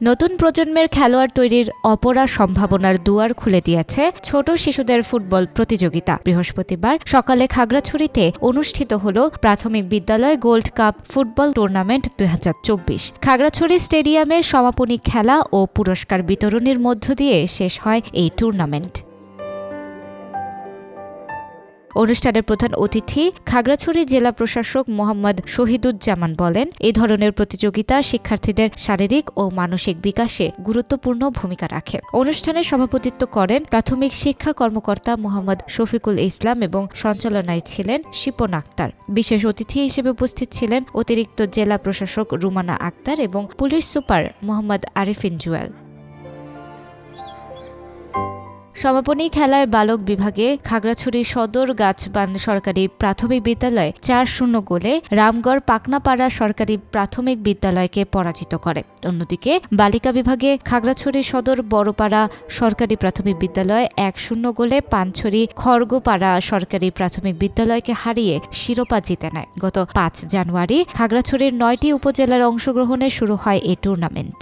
নতুন প্রজন্মের খেলোয়াড় তৈরির অপরা সম্ভাবনার দুয়ার খুলে দিয়েছে ছোট শিশুদের ফুটবল প্রতিযোগিতা। বৃহস্পতিবার সকালে খাগড়াছড়িতে অনুষ্ঠিত হল প্রাথমিক বিদ্যালয় gold cup football tournament 2024। Khagrachhari স্টেডিয়ামে সমাপনী খেলা ও পুরস্কার বিতরণের মধ্য দিয়ে শেষ হয় এই টুর্নামেন্ট। অনুষ্ঠানের প্রধান অতিথি খাগড়াছড়ি জেলা প্রশাসক মোহাম্মদ শহীদুজ্জামান বলেন, এই ধরনের প্রতিযোগিতা শিক্ষার্থীদের শারীরিক ও মানসিক বিকাশে গুরুত্বপূর্ণ ভূমিকা রাখে। অনুষ্ঠানে সভাপতিত্ব করেন প্রাথমিক শিক্ষা কর্মকর্তা মোহাম্মদ শফিকুল ইসলাম এবং সঞ্চালনায় ছিলেন শিপন আক্তার। বিশেষ অতিথি হিসেবে উপস্থিত ছিলেন অতিরিক্ত জেলা প্রশাসক রুমানা আক্তার এবং পুলিশ সুপার মোহাম্মদ আরিফিন জুয়েল। সমাপনী খেলায় বালক বিভাগে খাগড়াছড়ি সদর গাছবান সরকারি প্রাথমিক বিদ্যালয় 4-0 গোলে রামগড় পাকনাপাড়া সরকারি প্রাথমিক বিদ্যালয়কে পরাজিত করে। অন্যদিকে বালিকা বিভাগে খাগড়াছড়ি সদর বড়পাড়া সরকারি প্রাথমিক বিদ্যালয় 1-0 গোলে পানছড়ি খড়গপাড়া সরকারি প্রাথমিক বিদ্যালয়কে হারিয়ে শিরোপা জিতে নেয়। গত 5 জানুয়ারি খাগড়াছড়ির 9টি উপজেলার অংশগ্রহণে শুরু হয় এই টুর্নামেন্ট।